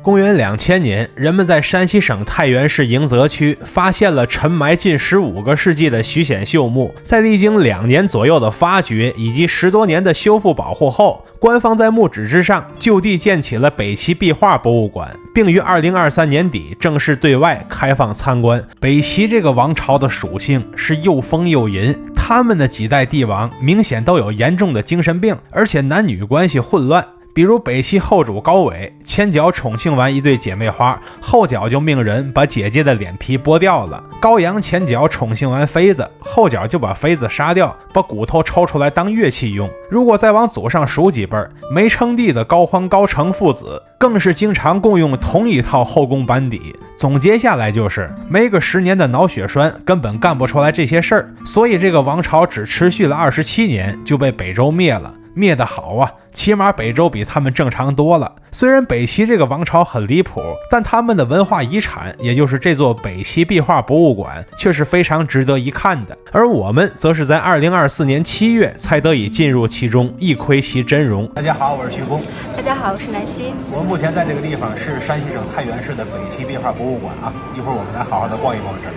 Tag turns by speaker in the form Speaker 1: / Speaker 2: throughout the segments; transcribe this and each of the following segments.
Speaker 1: 公元2000年，人们在山西省太原市迎泽区发现了沉埋近15个世纪的徐显秀墓。在历经2年左右的发掘以及10多年的修复保护后，官方在墓址之上就地建起了北齐壁画博物馆，并于2023年底正式对外开放参观。北齐这个王朝的属性是又疯又淫，他们的几代帝王明显都有严重的精神病，而且男女关系混乱。比如北齐后主高纬，前脚宠幸完一对姐妹花，后脚就命人把姐姐的脸皮剥掉了。高阳前脚宠幸完妃子，后脚就把妃子杀掉，把骨头抽出来当乐器用。如果再往祖上数几辈，没称帝的高欢、高成父子更是经常共用同一套后宫班底。总结下来就是没个10年的脑血栓根本干不出来这些事儿，所以这个王朝只持续了27年就被北周灭了。灭得好啊，起码北周比他们正常多了。虽然北齐这个王朝很离谱，但他们的文化遗产，也就是这座北齐壁画博物馆，却是非常值得一看的。而我们则是在2024年7月才得以进入其中，一窥其真容。大家好，我是徐工。
Speaker 2: 大家好，我是南希。
Speaker 1: 我们目前在这个地方是山西省太原市的北齐壁画博物馆啊，一会儿我们来好好的逛一逛这儿。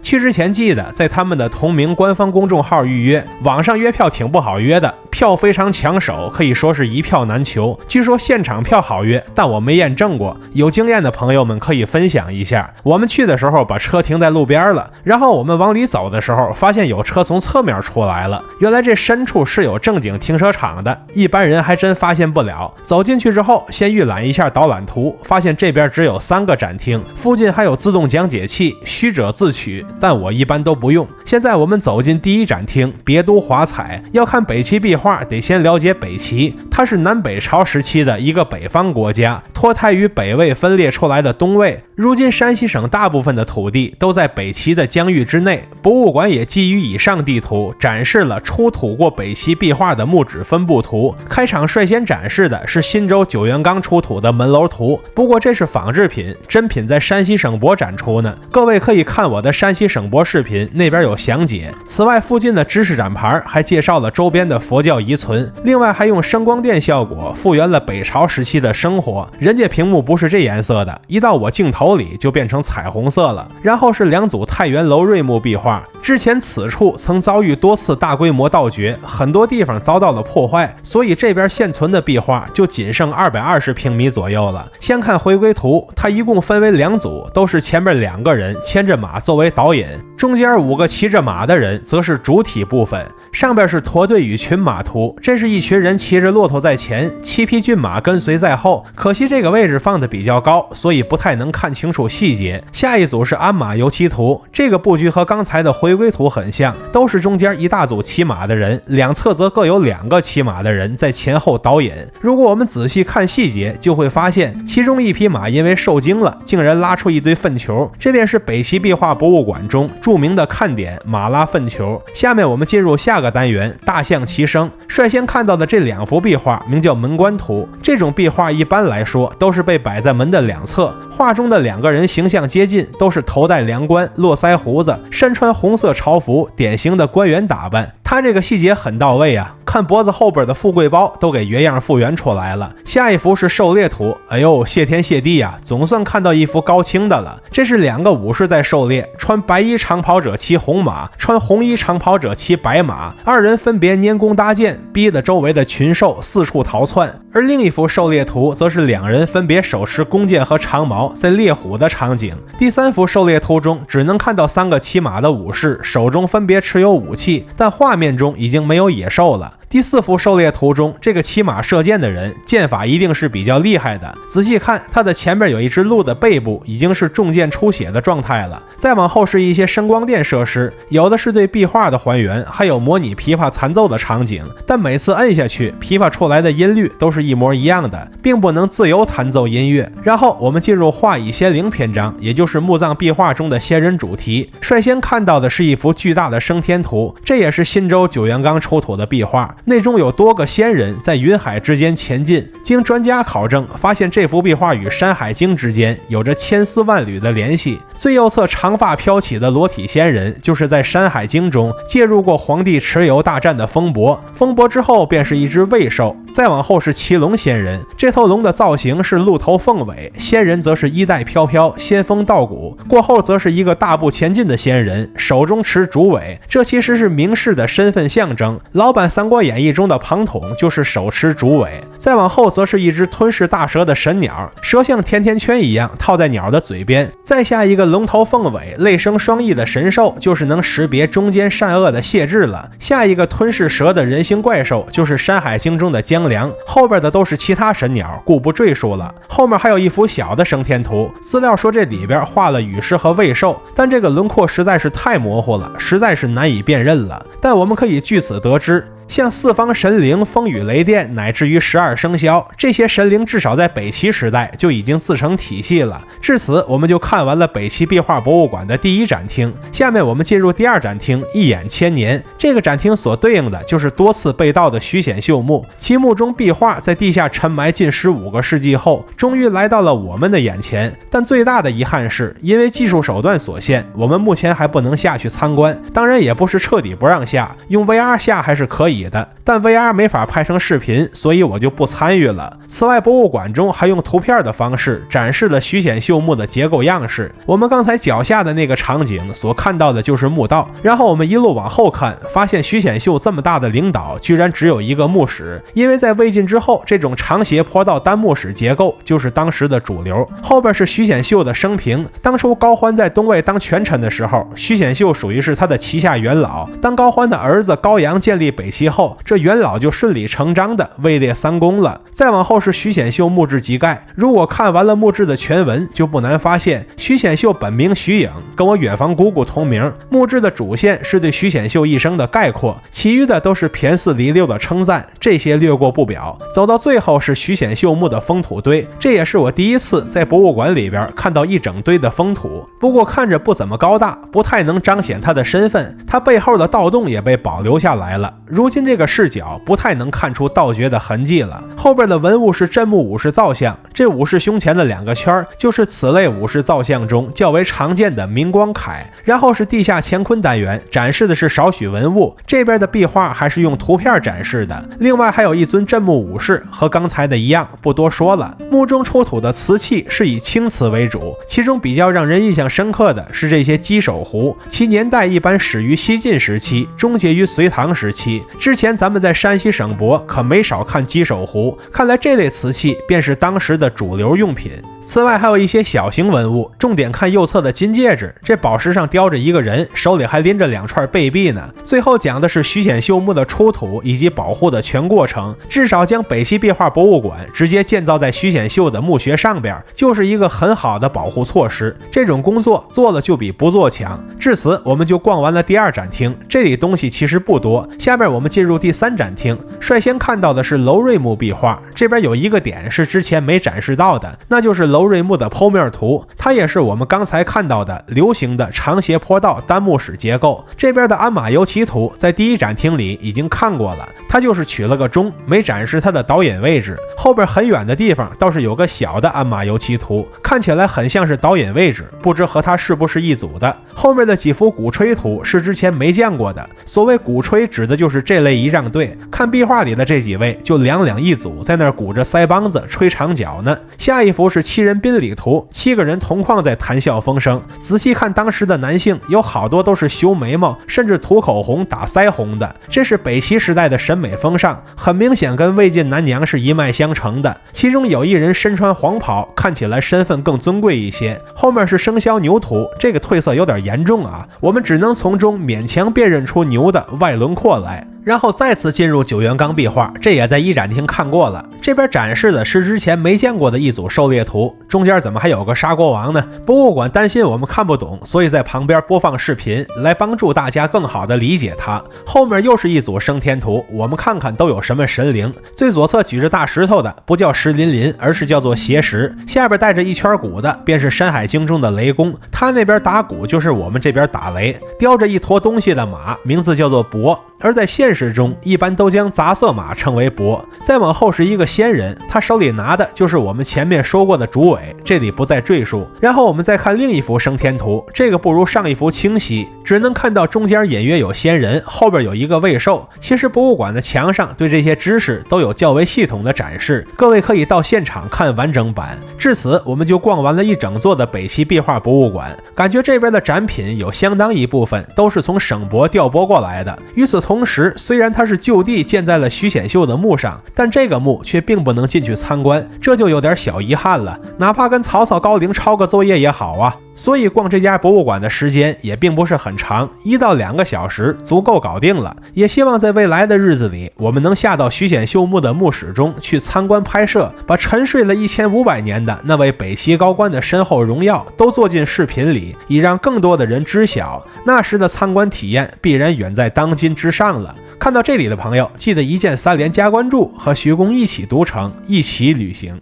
Speaker 1: 去之前记得在他们的同名官方公众号预约，网上约票挺不好约的，票非常抢手，可以说是一票难求。据说现场票好约，但我没验证过，有经验的朋友们可以分享一下。我们去的时候把车停在路边了，然后我们往里走的时候发现有车从侧面出来了，原来这深处是有正经停车场的，一般人还真发现不了。走进去之后先预览一下导览图，发现这边只有3个展厅，附近还有自动讲解器，须者自取，但我一般都不用。现在我们走进第1展厅，别都华彩。要看北齐壁画得先了解北齐，它是南北朝时期的一个北方国家，脱胎于北魏分裂出来的东魏。如今山西省大部分的土地都在北齐的疆域之内，博物馆也基于以上地图展示了出土过北齐壁画的墓址分布图。开场率先展示的是新州九元岗出土的门楼图，不过这是仿制品，真品在山西省博展出呢，各位可以看我的山西省博视频，那边有详解。此外，附近的知识展牌还介绍了周边的佛教遗存，另外还用声光电效果复原了北朝时期的生活。人家屏幕不是这颜色的，一到我镜头里就变成彩虹色了。然后是2组太原楼瑞墓壁画，之前此处曾遭遇多次大规模盗掘，很多地方遭到了破坏，所以这边现存的壁画就仅剩220平米左右了。先看回归图，它一共分为2组，都是前面2个人牵着马作为导引，中间5个骑着马的人则是主体部分。上边是驼队与群马图，这是一群人骑着骆驼在前，7匹骏马跟随在后，可惜这个位置放的比较高，所以不太能看清楚细节。下一组是鞍马游骑图，这个布局和刚才的回归图很像，都是中间一大组骑马的人，两侧则各有2个骑马的人在前后导引。如果我们仔细看细节，就会发现其中一匹马因为受惊了，竟然拉出一堆粪球，这便是北齐壁画博物馆中著名的看点马拉粪球。下面我们进入下个单元大象齐声。率先看到的这2幅壁画名叫门关图，这种壁画一般来说都是被摆在门的2侧，画中的2个人形象接近，都是头戴梁冠，络腮胡子，身穿红色朝服，典型的官员打扮。他这个细节很到位啊，看脖子后边的富贵包都给原样复原出来了。下一幅是狩猎图，哎呦，谢天谢地啊，总算看到一幅高清的了。这是2个武士在狩猎，穿白衣长袍者骑红马，穿红衣长袍者骑白马，2人分别拈弓搭箭，逼得周围的群兽四处逃窜。而另一幅狩猎图则是2人分别手持弓箭和长矛在猎虎的场景。第3幅狩猎图中只能看到3个骑马的武士手中分别持有武器，但画面中已经没有野兽了。第4幅狩猎图中，这个骑马射箭的人箭法一定是比较厉害的，仔细看他的前面有一只鹿的背部已经是中箭出血的状态了。再往后是一些声光电设施，有的是对壁画的还原，还有模拟琵琶弹奏的场景，但每次摁下去琵琶出来的音律都是一模一样的，并不能自由弹奏音乐。然后我们进入画以仙灵篇章，也就是墓葬壁画中的仙人主题。率先看到的是一幅巨大的升天图，这也是新州九元岗出土的壁画，内中有多个仙人在云海之间前进。经专家考证，发现这幅壁画与《山海经》之间有着千丝万缕的联系。最右侧长发飘起的裸体仙人，就是在《山海经》中介入过黄帝蚩尤大战的风伯，风伯之后便是一只魏兽，再往后是骑龙仙人。这头龙的造型是鹿头凤尾，仙人则是衣带飘飘，仙风道骨。过后则是一个大步前进的仙人，手中持竹尾，这其实是名士的身份象征。老版《三国演义》中的庞统就是手持竹尾。再往后则是一只吞噬大蛇的神鸟，蛇像甜甜圈一样套在鸟的嘴边。再下一个龙头凤尾、泪生双翼的神兽，就是能识别中间善恶的谢智了。下一个吞噬蛇的人形怪兽，就是《山海经》中的姜良。后边的都是其他神鸟，故不赘述了。后面还有一幅小的升天图，资料说这里边画了羽狮和魏兽，但这个轮廓实在是太模糊了，实在是难以辨认了。但我们可以据此得知，像四方神灵、风雨雷电，乃至于12生肖，这些神灵至少在北齐时代就已经自成体系了。至此，我们就看完了北齐壁画博物馆的第一展厅。下面我们进入第二展厅，一眼千年。这个展厅所对应的就是多次被盗的徐显秀墓，其墓中壁画在地下沉埋近15个世纪后，终于来到了我们的眼前。但最大的遗憾是，因为技术手段所限，我们目前还不能下去参观。当然，也不是彻底不让下，用 VR 下还是可以的，但 VR 没法拍成视频，所以我就不参与了。此外，博物馆中还用图片的方式展示了徐显秀墓的结构样式。我们刚才脚下的那个场景所看到的就是墓道，然后我们一路往后看，发现徐显秀这么大的领导居然只有一个墓室，因为在魏晋之后，这种长斜坡道单墓室结构就是当时的主流。后边是徐显秀的生平，当初高欢在东魏当权臣的时候，徐显秀属于是他的旗下元老。当高欢的儿子高阳建立北齐后，这元老就顺理成章的位列三公了。再往后是徐显秀墓志集盖，如果看完了墓志的全文，就不难发现徐显秀本名徐颖，跟我远房姑姑同名。墓志的主线是对徐显秀一生的概括，其余的都是骈4离6的称赞，这些略过不表。走到最后是徐显秀墓的封土堆，这也是我第一次在博物馆里边看到一整堆的封土，不过看着不怎么高大，不太能彰显他的身份。他背后的盗洞也被保留下来了，如今这个视角不太能看出盗掘的痕迹了。后边的文物是镇墓武士造像，这武士胸前的2个圈就是此类武士造像中较为常见的明光铠。然后是地下乾坤单元，展示的是少许文物，这边的壁画还是用图片展示的。另外还有一尊镇墓武士，和刚才的一样，不多说了。墓中出土的瓷器是以青瓷为主，其中比较让人印象深刻的是这些鸡首壶，其年代一般始于西晋时期，终结于隋唐时期。之前咱们在山西省博可没少看鸡首壶，看来这类瓷器便是当时的主流用品。此外还有一些小型文物，重点看右侧的金戒指，这宝石上雕着一个人，手里还拎着2串贝币呢。最后讲的是徐显秀墓的出土以及保护的全过程，至少将北齐壁画博物馆直接建造在徐显秀的墓穴上边，就是一个很好的保护措施。这种工作做了就比不做强。至此我们就逛完了第2展厅，这里东西其实不多。下面我们进入第3展厅，率先看到的是娄瑞墓壁画，这边有一个点是之前没展示到的，那就是娄瑞墓的剖面图，它也是我们刚才看到的流行的长斜坡道单墓室结构。这边的鞍马游骑图在第1展厅里已经看过了，它就是取了个钟，没展示它的导引位置。后边很远的地方倒是有个小的鞍马游骑图，看起来很像是导引位置，不知和它是不是一组的。后面的几幅鼓吹图是之前没见过的，所谓鼓吹指的就是这类仪仗队，看壁画里的这几位就2两一组，在那儿鼓着腮帮子吹长角呢。下一幅是7人宾礼图，7个人同框在谈笑风生。仔细看当时的男性，有好多都是修眉毛，甚至涂口红打腮红的，这是北齐时代的审美风尚，很明显跟魏晋男娘是一脉相承的。其中有一人身穿黄袍，看起来身份更尊贵一些。后面是生肖牛图，这个褪色有点严重啊，我们只能从中勉强辨认出牛的外轮廓来。然后再次进入九元岗壁画，这也在1展厅看过了。这边展示的是之前没见过的一组狩猎图，中间怎么还有个沙国王呢？博物馆担心我们看不懂，所以在旁边播放视频来帮助大家更好的理解它。后面又是一组升天图，我们看看都有什么神灵。最左侧举着大石头的不叫石林林，而是叫做邪石，下边带着一圈鼓的便是山海经中的雷公，他那边打鼓就是我们这边打雷。叼着一坨东西的马名字叫做伯，而在现实中一般都将杂色马称为伯。再往后是一个仙人，他手里拿的就是我们前面说过的主尾，这里不再赘述。然后我们再看另一幅升天图，这个不如上一幅清晰，只能看到中间隐约有仙人，后边有一个未兽。其实博物馆的墙上对这些知识都有较为系统的展示，各位可以到现场看完整版。至此我们就逛完了一整座的北齐壁画博物馆，感觉这边的展品有相当一部分都是从省博调拨过来的。与此同时，虽然它是就地建在了徐显秀的墓上，但这个墓却并不能进去参观，这就有点小遗憾了。哪怕跟曹操、高陵抄个作业也好啊。所以逛这家博物馆的时间也并不是很长，1到2个小时足够搞定了。也希望在未来的日子里，我们能下到徐显秀墓的墓室中去参观拍摄，把沉睡了1500年的那位北齐高官的身后荣耀都做进视频里，以让更多的人知晓。那时的参观体验必然远在当今之上了。看到这里的朋友，记得一键3连加关注，和徐公一起读城，一起旅行。